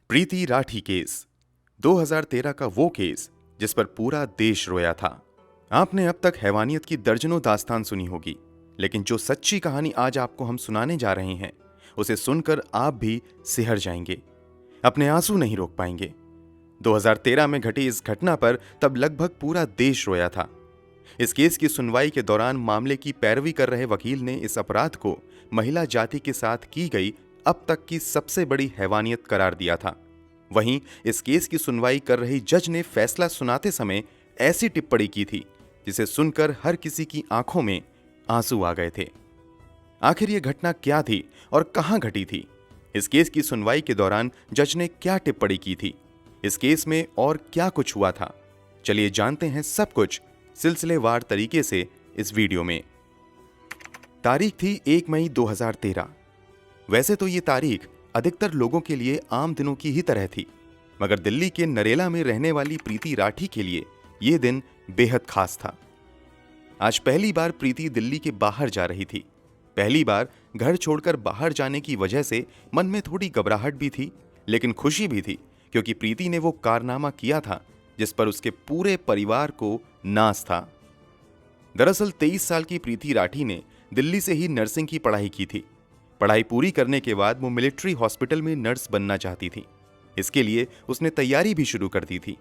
प्रीति Rathi case 2013 का वो case जिस पर पूरा देश रोया था। आपने अब तक हैवानियत की दर्जनों दास्तान सुनी होगी, लेकिन जो सच्ची कहानी आज आपको हम सुनाने जा रहे हैं उसे सुनकर आप भी सिहर जाएंगे, अपने आंसू नहीं रोक पाएंगे। 2013 में घटी इस घटना पर तब लगभग पूरा देश रोया था। इस केस की सुनवाई के दौरान मामले की पैरवी कर रहे वकील ने इस अपराध को महिला जाति के साथ की गई अब तक की सबसे बड़ी हैवानियत करार दिया था। वहीं इस केस की सुनवाई कर रही जज ने फैसला सुनाते समय ऐसी टिप्पणी की थी जिसे सुनकर हर किसी की आंखों में आंसू आ गए थे। आखिर ये घटना क्या थी और कहां घटी थी? इस केस की सुनवाई के दौरान जज ने क्या टिप्पणी की थी? इस केस में और क्या कुछ हुआ था? चलिए जानते हैं सब कुछ सिलसिलेवार तरीके से इस वीडियो में। तारीख थी 1 मई 2013। वैसे तो ये तारीख अधिकतर लोगों के लिए आम दिनों की ही तरह थी, मगर दिल्ली के नरेला में रहने वाली प्रीति राठी के लिए ये दिन बेहद खास था। आज पहली बार प्रीति दिल्ली के बाहर जा रही थी। पहली बार घर छोड़कर बाहर जाने की वजह से मन में थोड़ी घबराहट भी थी, लेकिन खुशी भी थी, क्योंकि प्रीति ने वो कारनामा किया था जिस पर उसके पूरे परिवार को नाज था। दरअसल 23 साल की प्रीति राठी ने दिल्ली से ही नर्सिंग की पढ़ाई की थी। पढ़ाई पूरी करने के बाद वो मिलिट्री हॉस्पिटल में नर्स बनना चाहती थी। इसके लिए उसने तैयारी भी शुरू कर दी थी।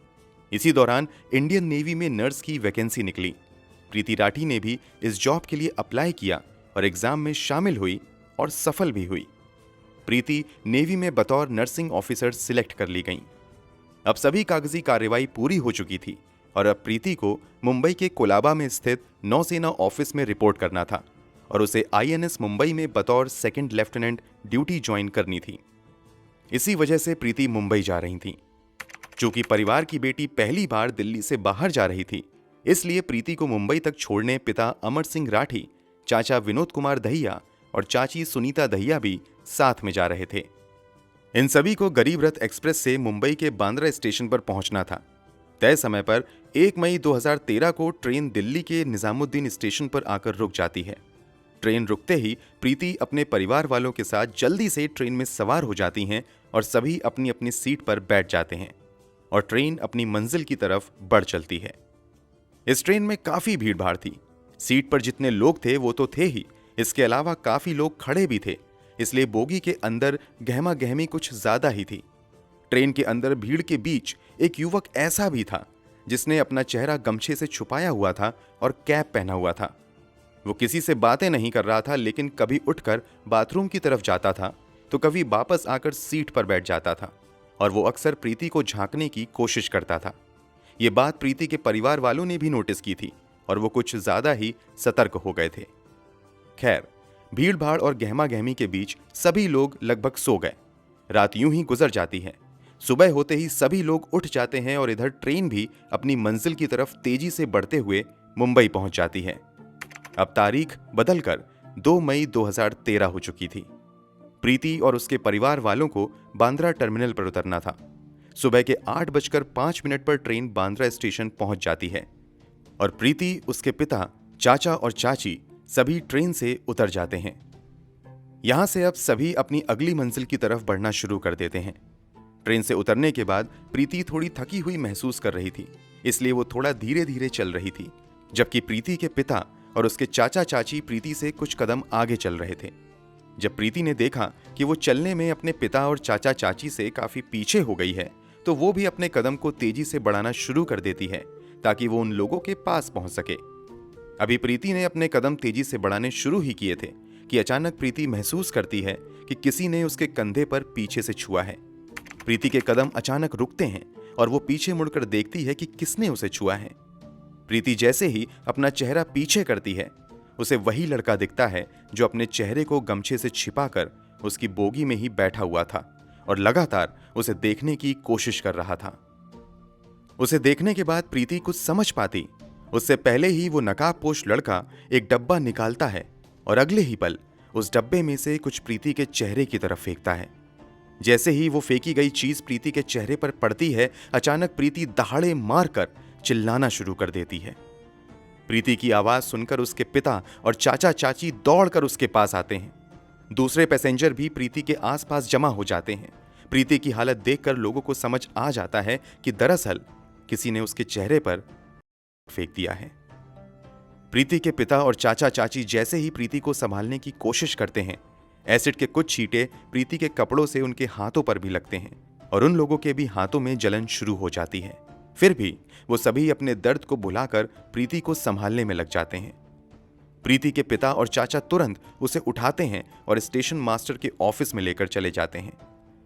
इसी दौरान इंडियन नेवी में नर्स की वैकेंसी निकली। प्रीति राठी ने भी इस जॉब के लिए अप्लाई किया और एग्जाम में शामिल हुई और सफल भी हुई। प्रीति नेवी में बतौर नर्सिंग ऑफिसर सिलेक्ट कर ली गई। अब सभी कागजी कार्रवाई पूरी हो चुकी थी और अब प्रीति को मुंबई के कोलाबा में स्थित नौसेना ऑफिस में रिपोर्ट करना था और उसे आईएनएस मुंबई में बतौर सेकंड लेफ्टिनेंट ड्यूटी ज्वाइन करनी थी। इसी वजह से प्रीति मुंबई जा रही थी। चूंकि परिवार की बेटी पहली बार दिल्ली से बाहर जा रही थी, इसलिए प्रीति को मुंबई तक छोड़ने पिता अमर सिंह राठी, चाचा विनोद कुमार दहिया और चाची सुनीता दहिया भी साथ में जा रहे थे। इन सभी को गरीब रथ एक्सप्रेस से मुंबई के बांद्रा स्टेशन पर पहुंचना था। तय समय पर 1 मई 2013 को ट्रेन दिल्ली के निजामुद्दीन स्टेशन पर आकर रुक जाती है। ट्रेन रुकते ही प्रीति अपने परिवार वालों के साथ जल्दी से ट्रेन में सवार हो जाती हैं और सभी अपनी अपनी सीट पर बैठ जाते हैं और ट्रेन अपनी मंजिल की तरफ बढ़ चलती है। इस ट्रेन में काफी भीड़ भाड़ थी। सीट पर जितने लोग थे वो तो थे ही, इसके अलावा काफी लोग खड़े भी थे, इसलिए बोगी के अंदर गहमा गहमी कुछ ज्यादा ही थी। ट्रेन के अंदर भीड़ के बीच एक युवक ऐसा भी था जिसने अपना चेहरा गमछे से छुपाया हुआ था और कैप पहना हुआ था। वो किसी से बातें नहीं कर रहा था, लेकिन कभी उठकर बाथरूम की तरफ जाता था तो कभी वापस आकर सीट पर बैठ जाता था और वो अक्सर प्रीति को झांकने की कोशिश करता था। ये बात प्रीति के परिवार वालों ने भी नोटिस की थी और वो कुछ ज्यादा ही सतर्क हो गए थे। खैर, भीड़ भाड़ और गहमा गहमी के बीच सभी लोग लगभग सो गए। रात यूं ही गुजर जाती है। सुबह होते ही सभी लोग उठ जाते हैं और इधर ट्रेन भी अपनी मंजिल की तरफ तेजी से बढ़ते हुए मुंबई पहुंच जाती है। अब तारीख बदलकर 2 मई 2013 हो चुकी थी। प्रीति और उसके परिवार वालों को बांद्रा टर्मिनल पर उतरना था। सुबह के 8:05 पर ट्रेन बांद्रा स्टेशन पहुंच जाती है और प्रीति, उसके पिता, चाचा और चाची सभी ट्रेन से उतर जाते हैं। यहां से अब सभी अपनी अगली मंजिल की तरफ बढ़ना शुरू कर देते हैं। ट्रेन से उतरने के बाद प्रीति थोड़ी थकी हुई महसूस कर रही थी, इसलिए वो थोड़ा धीरे धीरे चल रही थी, जबकि प्रीति के पिता और उसके चाचा चाची प्रीति से कुछ कदम आगे चल रहे थे। जब प्रीति ने देखा कि वो चलने में अपने पिता और चाचा चाची से काफी पीछे हो गई है, तो वो भी अपने कदम को तेजी से बढ़ाना शुरू कर देती है ताकि वो उन लोगों के पास पहुंच सके। अभी प्रीति ने अपने कदम तेजी से बढ़ाने शुरू ही किए थे कि अचानक प्रीति महसूस करती है कि किसी ने उसके कंधे पर पीछे से छुआ है। प्रीति के कदम अचानक रुकते हैं और वो पीछे मुड़कर देखती है कि किसने उसे छुआ है। प्रीति जैसे ही अपना चेहरा पीछे करती है, उसे वही लड़का दिखता है जो अपने चेहरे को गमछे से छिपाकर उसकी बोगी में ही बैठा हुआ था और लगातार उसे देखने की कोशिश कर रहा था। उसे देखने के बाद प्रीति कुछ समझ पाती उससे पहले ही वो नकाबपोश लड़का एक डब्बा निकालता है और अगले ही पल उस डब्बे में से कुछ प्रीति के चेहरे की तरफ फेंकता है। जैसे ही वो फेंकी गई चीज प्रीति के चेहरे पर पड़ती है, अचानक प्रीति दहाड़े मारकर चिल्लाना शुरू कर देती है। प्रीति की आवाज सुनकर उसके पिता और चाचा चाची दौड़कर उसके पास आते हैं। दूसरे पैसेंजर भी प्रीति के आसपास जमा हो जाते हैं, प्रीति की हालत देखकर लोगों को समझ आ जाता है कि दरअसल किसी ने उसके चेहरे पर फेंक दिया है। प्रीति के पिता और चाचा चाची जैसे ही प्रीति को संभालने की कोशिश करते हैं, एसिड के कुछ छींटे प्रीति के कपड़ों से उनके हाथों पर भी लगते हैं और उन लोगों के भी हाथों में जलन शुरू हो जाती है। फिर भी वो सभी अपने दर्द को भुलाकर प्रीति को संभालने में लग जाते हैं। प्रीति के पिता और चाचा तुरंत उसे उठाते हैं और स्टेशन मास्टर के ऑफिस में लेकर चले जाते हैं।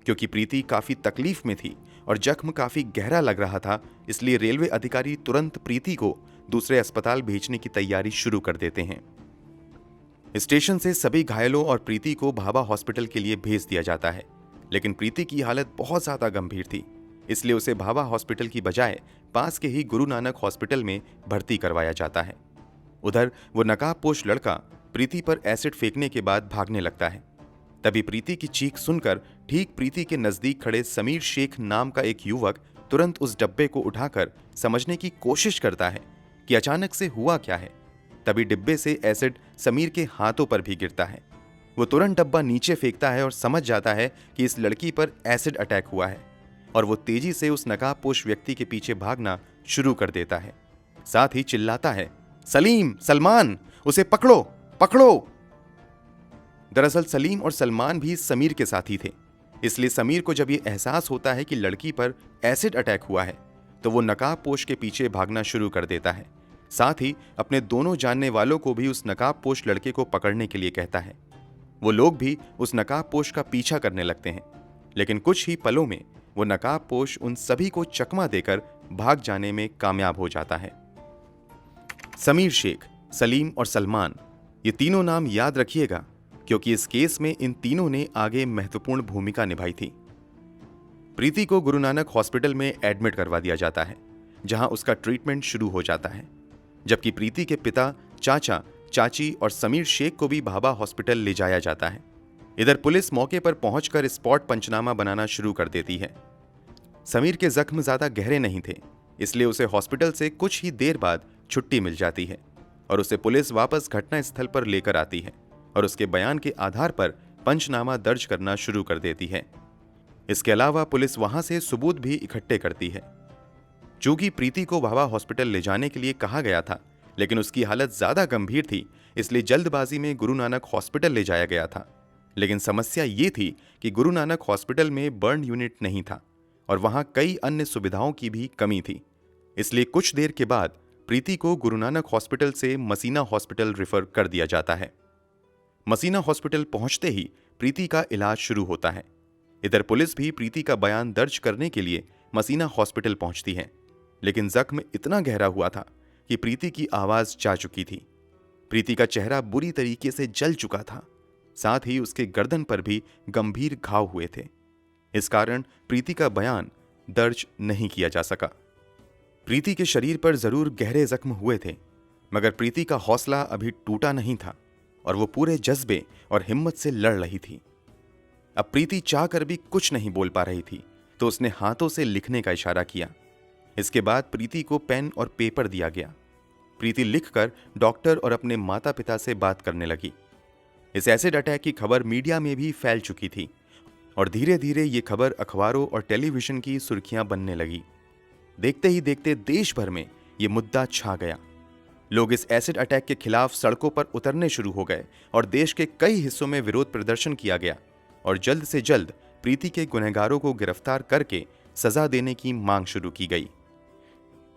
क्योंकि प्रीति काफी तकलीफ में थी और जख्म काफी गहरा लग रहा था, इसलिए रेलवे अधिकारी तुरंत प्रीति को दूसरे अस्पताल भेजने की तैयारी शुरू कर देते हैं। स्टेशन से सभी घायलों और प्रीति को भाभा हॉस्पिटल के लिए भेज दिया जाता है, लेकिन प्रीति की हालत बहुत ज्यादा गंभीर थी, इसलिए उसे भाभा हॉस्पिटल की बजाय पास के ही गुरु नानक हॉस्पिटल में भर्ती करवाया जाता है। उधर वो नकाबपोश लड़का प्रीति पर एसिड फेंकने के बाद भागने लगता है। तभी प्रीति की चीख सुनकर ठीक प्रीति के नजदीक खड़े समीर शेख नाम का एक युवक तुरंत उस डब्बे को उठाकर समझने की कोशिश करता है कि अचानक से हुआ क्या है। तभी डिब्बे से एसिड समीर के हाथों पर भी गिरता है। वो तुरंत डब्बा नीचे फेंकता है और समझ जाता है कि इस लड़की पर एसिड अटैक हुआ है और वो तेजी से उस नकाबपोश व्यक्ति के पीछे भागना शुरू कर देता है। साथ ही चिल्लाता है, सलीम, सलमान, उसे पकड़ो, पकड़ो। दरअसल सलीम और सलमान भी समीर के साथी थे, इसलिए समीर को जब ये एहसास होता है कि लड़की पर एसिड अटैक हुआ है तो वो नकाबपोश के पीछे भागना शुरू कर देता है। साथ ही अपने दोनों जानने वालों को भी उस नकाबपोश लड़के को पकड़ने के लिए कहता है। वो लोग भी उस नकाबपोश का पीछा करने लगते हैं, लेकिन कुछ ही पलों में वो नकाबपोश उन सभी को चकमा देकर भाग जाने में कामयाब हो जाता है। समीर शेख, सलीम और सलमान, ये तीनों नाम याद रखिएगा, क्योंकि इस केस में इन तीनों ने आगे महत्वपूर्ण भूमिका निभाई थी। प्रीति को गुरु नानक हॉस्पिटल में एडमिट करवा दिया जाता है, जहां उसका ट्रीटमेंट शुरू हो जाता है, जबकि प्रीति के पिता, चाचा, चाची और समीर शेख को भी भाभा हॉस्पिटल ले जाया जाता है। इधर पुलिस मौके पर पहुंचकर स्पॉट पंचनामा बनाना शुरू कर देती है। समीर के जख्म ज्यादा गहरे नहीं थे, इसलिए उसे हॉस्पिटल से कुछ ही देर बाद छुट्टी मिल जाती है और उसे पुलिस वापस घटना स्थल पर लेकर आती है और उसके बयान के आधार पर पंचनामा दर्ज करना शुरू कर देती है। इसके अलावा पुलिस वहां से सबूत भी इकट्ठे करती है। चूंकि प्रीति को भाभा हॉस्पिटल ले जाने के लिए कहा गया था, लेकिन उसकी हालत ज्यादा गंभीर थी, इसलिए जल्दबाजी में गुरु नानक हॉस्पिटल ले जाया गया था। लेकिन समस्या ये थी कि गुरु नानक हॉस्पिटल में बर्न यूनिट नहीं था और वहां कई अन्य सुविधाओं की भी कमी थी। इसलिए कुछ देर के बाद प्रीति को गुरु नानक हॉस्पिटल से मसीना हॉस्पिटल रेफर कर दिया जाता है। मसीना हॉस्पिटल पहुंचते ही प्रीति का इलाज शुरू होता है। इधर पुलिस भी प्रीति का बयान दर्ज करने के लिए मसीना हॉस्पिटल पहुंचती है, लेकिन जख्म इतना गहरा हुआ था कि प्रीति की आवाज जा चुकी थी। प्रीति का चेहरा बुरी तरीके से जल चुका था, साथ ही उसके गर्दन पर भी गंभीर घाव हुए थे। इस कारण प्रीति का बयान दर्ज नहीं किया जा सका। प्रीति के शरीर पर जरूर गहरे जख्म हुए थे, मगर प्रीति का हौसला अभी टूटा नहीं था और वो पूरे जज्बे और हिम्मत से लड़ रही थी। अब प्रीति चाहकर भी कुछ नहीं बोल पा रही थी, तो उसने हाथों से लिखने का इशारा किया। इसके बाद प्रीति को पेन और पेपर दिया गया। प्रीति लिखकर डॉक्टर और अपने माता पिता से बात करने लगी। इस एसिड अटैक की खबर मीडिया में भी फैल चुकी थी और धीरे धीरे ये खबर अखबारों और टेलीविजन की सुर्खियां बनने लगी। देखते ही देखते देश भर में ये मुद्दा छा गया। लोग इस एसिड अटैक के खिलाफ सड़कों पर उतरने शुरू हो गए और देश के कई हिस्सों में विरोध प्रदर्शन किया गया और जल्द से जल्द प्रीति के गुनहगारों को गिरफ्तार करके सजा देने की मांग शुरू की गई।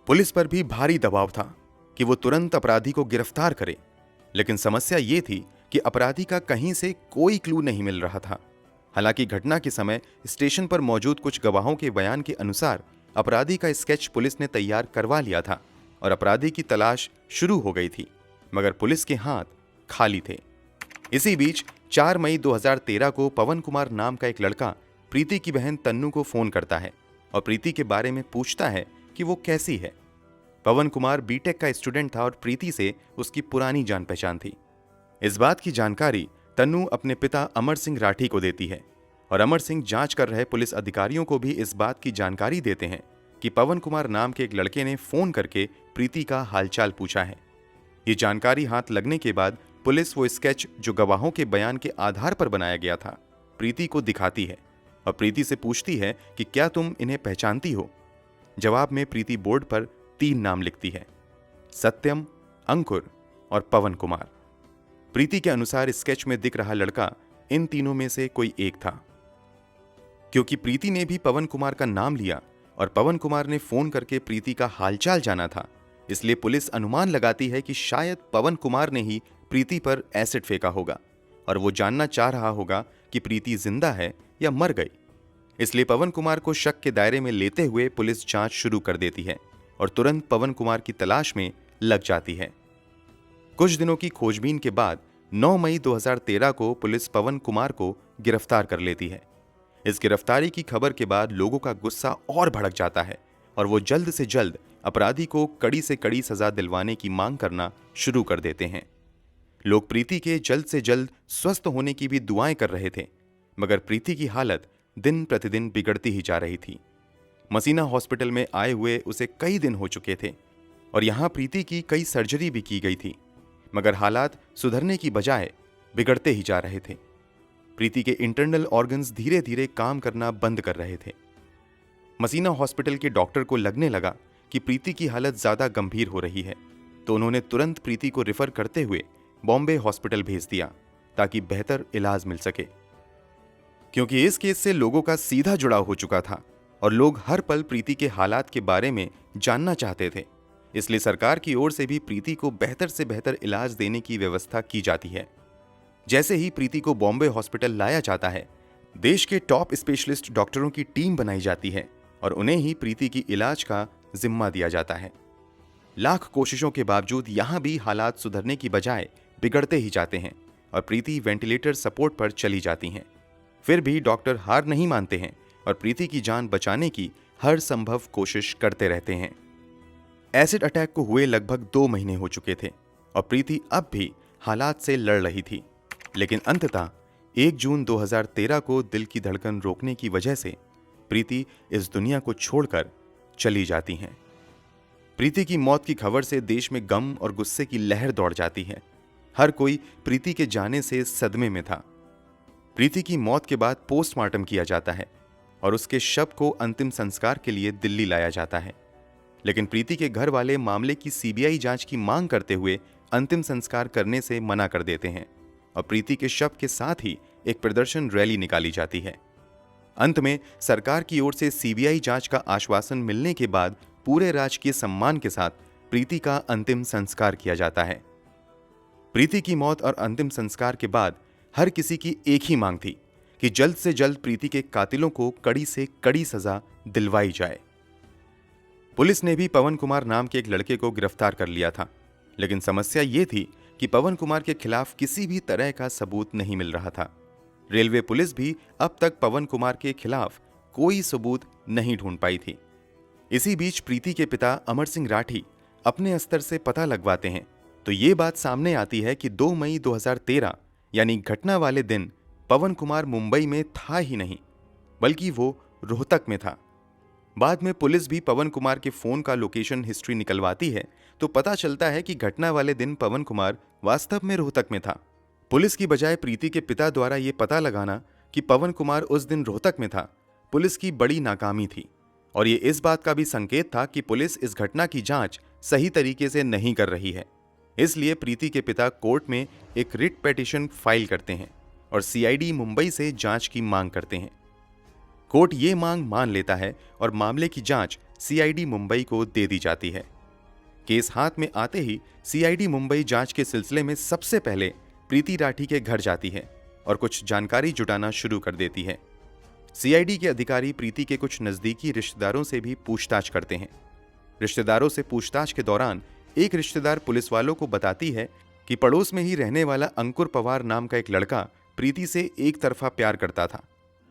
पुलिस पर भी भारी दबाव था कि वो तुरंत अपराधी को गिरफ्तार करे, लेकिन समस्या ये थी कि अपराधी का कहीं से कोई क्लू नहीं मिल रहा था। हालांकि घटना के समय स्टेशन पर मौजूद कुछ गवाहों के बयान के अनुसार अपराधी का स्केच पुलिस ने तैयार करवा लिया था और अपराधी की तलाश शुरू हो गई थी, मगर पुलिस के हाथ खाली थे। इसी बीच 4 मई 2013 को पवन कुमार नाम का एक लड़का प्रीति की बहन तन्नू को फोन करता है और प्रीति के बारे में पूछता है कि वो कैसी है। पवन कुमार बीटेक का स्टूडेंट था और प्रीति से उसकी पुरानी जान पहचान थी। इस बात की जानकारी तन्नू अपने पिता अमर सिंह राठी को देती है और अमर सिंह जांच कर रहे पुलिस अधिकारियों को भी इस बात की जानकारी देते हैं कि पवन कुमार नाम के एक लड़के ने फोन करके प्रीति का हालचाल पूछा है। ये जानकारी हाथ लगने के बाद पुलिस वो स्केच जो गवाहों के बयान के आधार पर बनाया गया था प्रीति को दिखाती है और प्रीति से पूछती है कि क्या तुम इन्हें पहचानती हो। जवाब में प्रीति बोर्ड पर 3 नाम लिखती है, सत्यम, अंकुर और पवन कुमार। प्रीति के अनुसार स्केच में दिख रहा लड़का इन तीनों में से कोई एक था। क्योंकि प्रीति ने भी पवन कुमार का नाम लिया और पवन कुमार ने फोन करके प्रीति का हालचाल जाना था, इसलिए पुलिस अनुमान लगाती है कि शायद पवन कुमार ने ही प्रीति पर एसिड फेंका होगा और वो जानना चाह रहा होगा कि प्रीति जिंदा है या मर गई। इसलिए पवन कुमार को शक के दायरे में लेते हुए पुलिस जांच शुरू कर देती है और तुरंत पवन कुमार की तलाश में लग जाती है। कुछ दिनों की खोजबीन के बाद 9 मई 2013 को पुलिस पवन कुमार को गिरफ्तार कर लेती है। इस गिरफ्तारी की खबर के बाद लोगों का गुस्सा और भड़क जाता है और वो जल्द से जल्द अपराधी को कड़ी से कड़ी सजा दिलवाने की मांग करना शुरू कर देते हैं। लोग प्रीति के जल्द से जल्द स्वस्थ होने की भी दुआएं कर रहे थे, मगर प्रीति की हालत दिन प्रतिदिन बिगड़ती ही जा रही थी। मसीना हॉस्पिटल में आए हुए उसे कई दिन हो चुके थे और यहां प्रीति की कई सर्जरी भी की गई थी, मगर हालात सुधरने की बजाय बिगड़ते ही जा रहे थे। प्रीति के इंटरनल ऑर्गन्स धीरे धीरे काम करना बंद कर रहे थे। मसीना हॉस्पिटल के डॉक्टर को लगने लगा कि प्रीति की हालत ज्यादा गंभीर हो रही है, तो उन्होंने तुरंत प्रीति को रेफर करते हुए बॉम्बे हॉस्पिटल भेज दिया ताकि बेहतर इलाज मिल सके। क्योंकि इस केस से लोगों का सीधा जुड़ाव हो चुका था और लोग हर पल प्रीति के हालात के बारे में जानना चाहते थे, इसलिए सरकार की ओर से भी प्रीति को बेहतर से बेहतर इलाज देने की व्यवस्था की जाती है। जैसे ही प्रीति को बॉम्बे हॉस्पिटल लाया जाता है, देश के टॉप स्पेशलिस्ट डॉक्टरों की टीम बनाई जाती है और उन्हें ही प्रीति की इलाज का जिम्मा दिया जाता है। लाख कोशिशों के बावजूद यहां भी हालात सुधरने की बजाय बिगड़ते ही जाते हैं और प्रीति वेंटिलेटर सपोर्ट पर चली जाती हैं। फिर भी डॉक्टर हार नहीं मानते हैं और प्रीति की जान बचाने की हर संभव कोशिश करते रहते हैं। एसिड अटैक को हुए लगभग 2 महीने हो चुके थे और प्रीति अब भी हालात से लड़ रही थी, लेकिन अंततः 1 जून 2013 को दिल की धड़कन रोकने की वजह से प्रीति इस दुनिया को छोड़कर चली जाती हैं। प्रीति की मौत की खबर से देश में गम और गुस्से की लहर दौड़ जाती है। हर कोई प्रीति के जाने से सदमे में था। प्रीति की मौत के बाद पोस्टमार्टम किया जाता है और उसके शव को अंतिम संस्कार के लिए दिल्ली लाया जाता है, लेकिन प्रीति के घर वाले मामले की सीबीआई जांच की मांग करते हुए अंतिम संस्कार करने से मना कर देते हैं और प्रीति के शव के साथ ही एक प्रदर्शन रैली निकाली जाती है। अंत में सरकार की ओर से सीबीआई जांच का आश्वासन मिलने के बाद पूरे राजकीय सम्मान के साथ प्रीति का अंतिम संस्कार किया जाता है। प्रीति की मौत और अंतिम संस्कार के बाद हर किसी की एक ही मांग थी कि जल्द से जल्द प्रीति के कातिलों को कड़ी से कड़ी सजा दिलवाई जाए। पुलिस ने भी पवन कुमार नाम के एक लड़के को गिरफ्तार कर लिया था, लेकिन समस्या ये थी कि पवन कुमार के खिलाफ किसी भी तरह का सबूत नहीं मिल रहा था। रेलवे पुलिस भी अब तक पवन कुमार के खिलाफ कोई सबूत नहीं ढूंढ पाई थी। इसी बीच प्रीति के पिता अमर सिंह राठी अपने स्तर से पता लगवाते हैं तो ये बात सामने आती है कि 2 मई 2013 यानी घटना वाले दिन पवन कुमार मुंबई में था ही नहीं, बल्कि वो रोहतक में था। बाद में पुलिस भी पवन कुमार के फोन का लोकेशन हिस्ट्री निकलवाती है तो पता चलता है कि घटना वाले दिन पवन कुमार वास्तव में रोहतक में था। पुलिस की बजाय प्रीति के पिता द्वारा यह पता लगाना कि पवन कुमार उस दिन रोहतक में था, पुलिस की बड़ी नाकामी थी और ये इस बात का भी संकेत था कि पुलिस इस घटना की जांच सही तरीके से नहीं कर रही है। इसलिए प्रीति के पिता कोर्ट में एक रिट पिटीशन फाइल करते हैं और सीआईडी मुंबई से जांच की मांग करते हैं। कोर्ट ये मांग मान लेता है और मामले की जांच सीआईडी मुंबई को दे दी जाती है। केस हाथ में आते ही सीआईडी मुंबई जांच के सिलसिले में सबसे पहले प्रीति राठी के घर जाती है और कुछ जानकारी जुटाना शुरू कर देती है। सीआईडी के अधिकारी प्रीति के कुछ नजदीकी रिश्तेदारों से भी पूछताछ करते हैं। रिश्तेदारों से पूछताछ के दौरान एक रिश्तेदार पुलिस वालों को बताती है कि पड़ोस में ही रहने वाला अंकुर पवार नाम का एक लड़का प्रीति से एक तरफा प्यार करता था।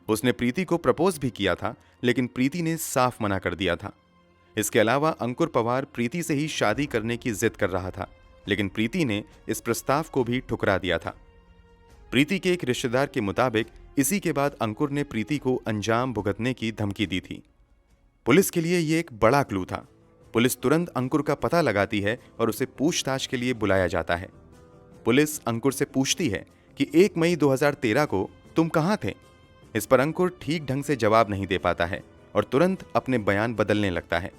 उसने प्रीति को प्रपोज भी किया था, लेकिन प्रीति ने साफ मना कर दिया था। इसके अलावा अंकुर पवार प्रीति से ही शादी करने की जिद कर रहा था, लेकिन प्रीति ने इस प्रस्ताव को भी ठुकरा दिया था। प्रीति के एक रिश्तेदार के मुताबिक इसी के बाद अंकुर ने प्रीति को अंजाम भुगतने की धमकी दी थी। पुलिस के लिए यह एक बड़ा क्लू था। पुलिस तुरंत अंकुर का पता लगाती है और उसे पूछताछ के लिए बुलाया जाता है। पुलिस अंकुर से पूछती है कि 1 मई 2013 को तुम कहां थे? इस पर अंकुर ठीक ढंग से जवाब नहीं दे पाता है और तुरंत अपने बयान बदलने लगता है।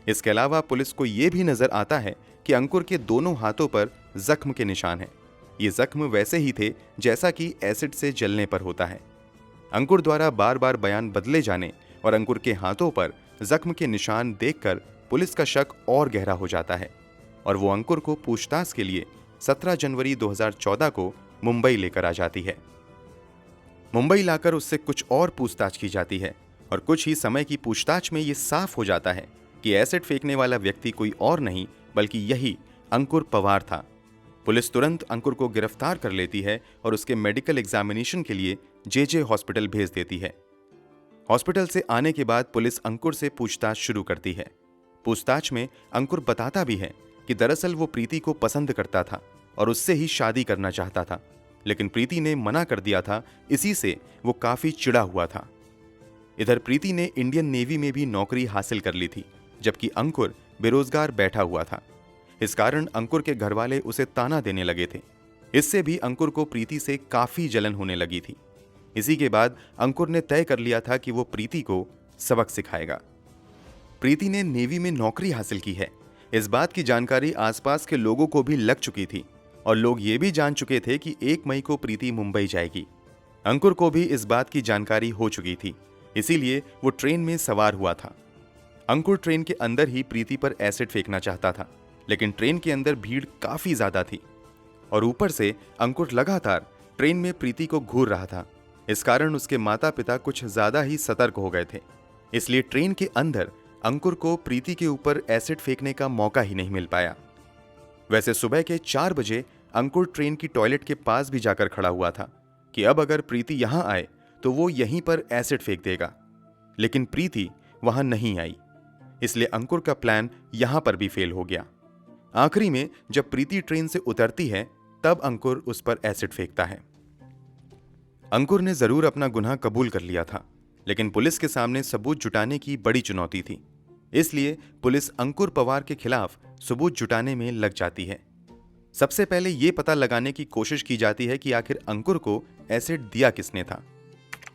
इसके अलावा पुलिस को यह भी नजर आता है कि अंकुर के दोनों हाथों पर जख्म के निशान हैं। ये जख्म वैसे ही थे जैसा कि एसिड से जलने पर होता है। अंकुर द्वारा बार बार बयान बदले जाने और अंकुर के हाथों पर जख्म के निशान देखकर पुलिस का शक और गहरा हो जाता है और वो अंकुर को पूछताछ के लिए 17 जनवरी 2014 को मुंबई लेकर आ जाती है। मुंबई लाकर उससे कुछ और पूछताछ की जाती है और कुछ ही समय की पूछताछ में ये साफ हो जाता है कि एसिड फेंकने वाला व्यक्ति कोई और नहीं बल्कि यही अंकुर पवार था। पुलिस तुरंत अंकुर को गिरफ्तार कर लेती है और उसके मेडिकल एग्जामिनेशन के लिए जेजे हॉस्पिटल भेज देती है। हॉस्पिटल से आने के बाद पुलिस अंकुर से पूछताछ शुरू करती है। पूछताछ में अंकुर बताता भी है कि दरअसल वो प्रीति को पसंद करता था और उससे ही शादी करना चाहता था, लेकिन प्रीति ने मना कर दिया था। इसी से वो काफी चिढ़ा हुआ था। इधर प्रीति ने इंडियन नेवी में भी नौकरी हासिल कर ली थी, जबकि अंकुर बेरोजगार बैठा हुआ था। इस कारण अंकुर के घरवाले उसे ताना देने लगे थे। इससे भी अंकुर को प्रीति से काफी जलन होने लगी थी। इसी के बाद अंकुर ने तय कर लिया था कि वो प्रीति को सबक सिखाएगा। प्रीति ने नेवी में नौकरी हासिल की है, इस बात की जानकारी आसपास के लोगों को भी लग चुकी थी और लोग ये भी जान चुके थे कि 1 मई को प्रीति मुंबई जाएगी। अंकुर को भी इस बात की जानकारी हो चुकी थी, इसीलिए वो ट्रेन में सवार हुआ था। अंकुर ट्रेन के अंदर ही प्रीति पर एसिड फेंकना चाहता था, लेकिन ट्रेन के अंदर भीड़ काफी ज्यादा थी और ऊपर से अंकुर लगातार ट्रेन में प्रीति को घूर रहा था। इस कारण उसके माता पिता कुछ ज्यादा ही सतर्क हो गए थे, इसलिए ट्रेन के अंदर अंकुर को प्रीति के ऊपर एसिड फेंकने का मौका ही नहीं मिल पाया। वैसे सुबह के 4 बजे अंकुर ट्रेन की टॉयलेट के पास भी जाकर खड़ा हुआ था कि अब अगर प्रीति यहां आए तो वो यहीं पर एसिड फेंक देगा, लेकिन प्रीति वहां नहीं आई, इसलिए अंकुर का प्लान यहां पर भी फेल हो गया। आखिरी में जब प्रीति ट्रेन से उतरती है तब अंकुर उस पर एसिड फेंकता है। अंकुर ने जरूर अपना गुनाह कबूल कर लिया था, लेकिन पुलिस के सामने सबूत जुटाने की बड़ी चुनौती थी, इसलिए पुलिस अंकुर पवार के खिलाफ सबूत जुटाने में लग जाती है। सबसे पहले यह पता लगाने की कोशिश की जाती है कि आखिर अंकुर को एसिड दिया किसने था।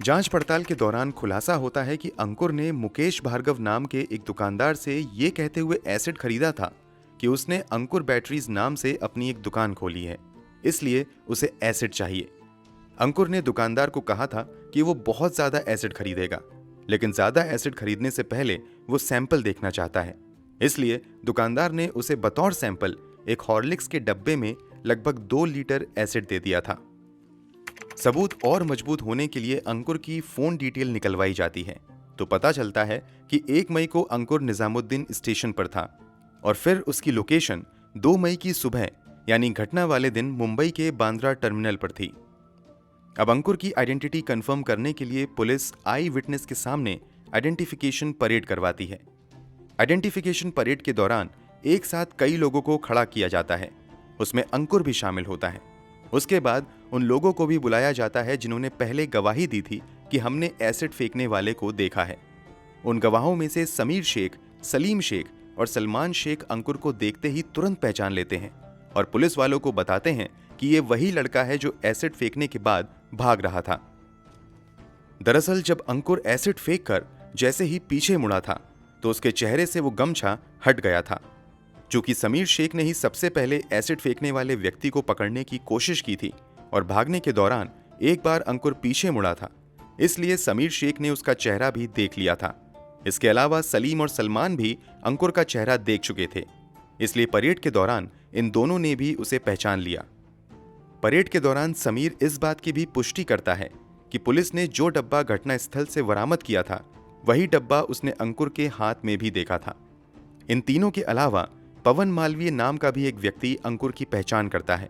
जांच पड़ताल के दौरान खुलासा होता है कि अंकुर ने मुकेश भार्गव नाम के एक दुकानदार से यह कहते हुए एसिड खरीदा था कि उसने अंकुर बैटरीज नाम से अपनी एक दुकान खोली है, इसलिए उसे एसिड चाहिए। अंकुर ने दुकानदार को कहा था कि वो बहुत ज्यादा एसिड खरीदेगा, लेकिन ज्यादा एसिड खरीदने से पहले वो सैंपल देखना चाहता है, इसलिए दुकानदार ने उसे बतौर सैंपल एक हॉर्लिक्स के डब्बे में लगभग 2 लीटर एसिड दे दिया था। सबूत और मजबूत होने के लिए अंकुर की फोन डिटेल निकलवाई जाती है, तो पता चलता है कि 1 मई को अंकुर निजामुद्दीन स्टेशन पर था और फिर उसकी लोकेशन 2 मई की सुबह यानी घटना वाले दिन मुंबई के बांद्रा टर्मिनल पर थी। अब अंकुर की आइडेंटिटी कंफर्म करने के लिए पुलिस आई विटनेस के सामने आइडेंटिफिकेशन परेड करवाती है। आइडेंटिफिकेशन परेड के दौरान एक साथ कई लोगों को खड़ा किया जाता है, उसमें अंकुर भी शामिल होता है। उसके बाद उन लोगों को भी बुलाया जाता है जिन्होंने पहले गवाही दी थी कि हमने एसिड फेंकने वाले को देखा है। उन गवाहों में से समीर शेख, सलीम शेख और सलमान शेख अंकुर को देखते ही तुरंत पहचान लेते हैं और पुलिस वालों को बताते हैं कि ये वही लड़का है जो एसिड फेंकने के बाद भाग रहा था। दरअसल जब अंकुर एसिड फेंक कर जैसे ही पीछे मुड़ा था तो उसके चेहरे से वो गमछा हट गया था। चूंकि समीर शेख ने ही सबसे पहले एसिड फेंकने वाले व्यक्ति को पकड़ने की कोशिश की थी और भागने के दौरान एक बार अंकुर पीछे मुड़ा था, इसलिए समीर शेख ने उसका चेहरा भी देख लिया था। इसके अलावा सलीम और सलमान भी अंकुर का चेहरा देख चुके थे, इसलिए परेड के दौरान इन दोनों ने भी उसे पहचान लिया। परेड के दौरान समीर इस बात की भी पुष्टि करता है कि पुलिस ने जो डब्बा घटनास्थल से बरामद किया था वही डब्बा उसने अंकुर के हाथ में भी देखा था। इन तीनों के अलावा पवन मालवीय नाम का भी एक व्यक्ति अंकुर की पहचान करता है।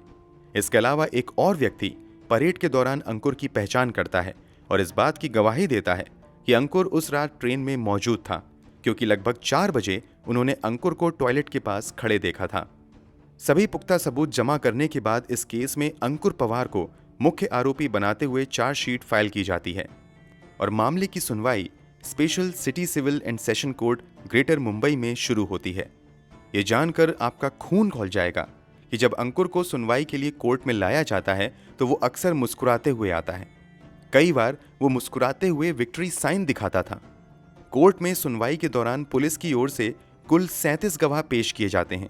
इसके अलावा एक और व्यक्ति परेड के दौरान अंकुर की पहचान करता है और इस बात की गवाही देता है कि अंकुर उस रात ट्रेन में मौजूद था, क्योंकि लगभग 4 बजे उन्होंने अंकुर को टॉयलेट के पास खड़े देखा था। सभी पुख्ता सबूत जमा करने के बाद इस केस में अंकुर पवार को मुख्य आरोपी बनाते हुए चार्जशीट फाइल की जाती है और मामले की सुनवाई special city civil and session court greater Mumbai में शुरू होती है। ये जानकर आपका खून खौल जाएगा कि जब अंकुर को सुनवाई के लिए कोर्ट में लाया जाता है तो वो अक्सर मुस्कुराते हुए आता है। कई बार वो मुस्कुराते हुए विक्ट्री साइन दिखाता था। कोर्ट में सुनवाई के दौरान पुलिस की ओर से कुल 37 गवाह पेश किए जाते हैं।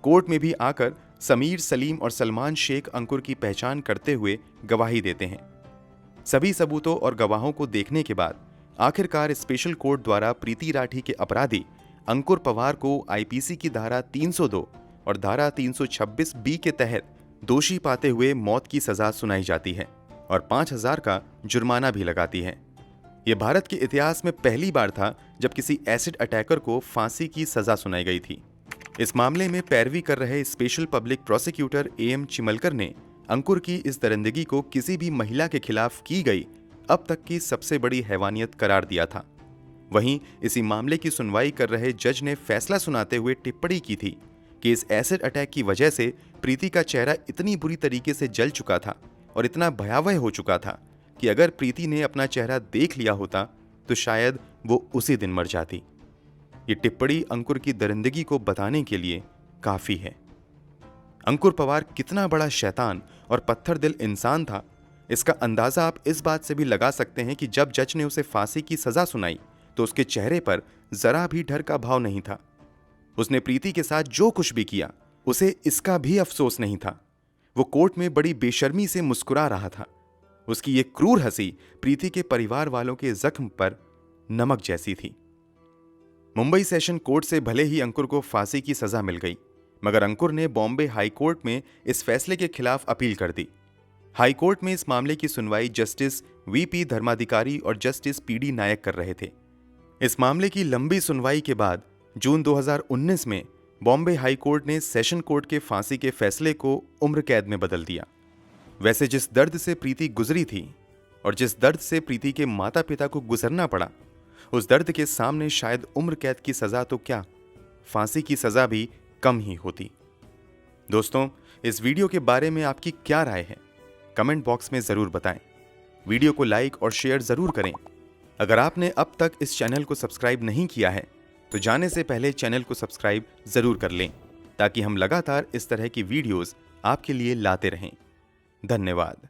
कोर्ट में भी आकर समीर, सलीम और सलमान शेख अंकुर की पहचान करते हुए गवाही देते हैं। सभी सबूतों और गवाहों को देखने के बाद आखिरकार स्पेशल कोर्ट द्वारा प्रीति राठी के अपराधी अंकुर पवार को आईपीसी की धारा 302 और धारा 326 बी के तहत दोषी पाते हुए मौत की सजा सुनाई जाती है और 5,000 का जुर्माना भी लगाती है। यह भारत के इतिहास में पहली बार था जब किसी एसिड अटैकर को फांसी की सजा सुनाई गई थी। इस मामले में पैरवी कर रहे स्पेशल पब्लिक प्रोसिक्यूटर एएम चिमलकर ने अंकुर की इस दरिंदगी को किसी भी महिला के खिलाफ की गई अब तक की सबसे बड़ी हैवानियत करार दिया था। वहीं इसी मामले की सुनवाई कर रहे जज ने फैसला सुनाते हुए टिप्पणी की थी कि इस एसिड अटैक की वजह से प्रीति का चेहरा इतनी बुरी तरीके से जल चुका था और इतना भयावह हो चुका था कि अगर प्रीति ने अपना चेहरा देख लिया होता तो शायद वो उसी दिन मर जाती। ये टिप्पणी अंकुर की दरिंदगी को बताने के लिए काफी है। अंकुर पवार कितना बड़ा शैतान और पत्थर दिल इंसान था, इसका अंदाजा आप इस बात से भी लगा सकते हैं कि जब जज ने उसे फांसी की सजा सुनाई तो उसके चेहरे पर जरा भी डर का भाव नहीं था। उसने प्रीति के साथ जो कुछ भी किया उसे इसका भी अफसोस नहीं था। वो कोर्ट में बड़ी बेशर्मी से मुस्कुरा रहा था। उसकी ये क्रूर हंसी प्रीति के परिवार वालों के जख्म पर नमक जैसी थी। मुंबई सेशन कोर्ट से भले ही अंकुर को फांसी की सजा मिल गई, मगर अंकुर ने बॉम्बे हाई कोर्ट में इस फैसले के खिलाफ अपील कर दी। हाई कोर्ट में इस मामले की सुनवाई जस्टिस वीपी धर्माधिकारी और जस्टिस पीडी नायक कर रहे थे। इस मामले की लंबी सुनवाई के बाद जून 2019 में बॉम्बे हाई कोर्ट ने सेशन कोर्ट के फांसी के फैसले को उम्र कैद में बदल दिया। वैसे जिस दर्द से प्रीति गुजरी थी और जिस दर्द से प्रीति के माता पिता को गुजरना पड़ा, उस दर्द के सामने शायद उम्र कैद की सजा तो क्या, फांसी की सजा भी कम ही होती। दोस्तों, इस वीडियो के बारे में आपकी क्या राय है? कमेंट बॉक्स में जरूर बताएं। वीडियो को लाइक और शेयर जरूर करें। अगर आपने अब तक इस चैनल को सब्सक्राइब नहीं किया है तो जाने से पहले चैनल को सब्सक्राइब जरूर कर लें ताकि हम लगातार इस तरह की वीडियोस आपके लिए लाते रहें। धन्यवाद।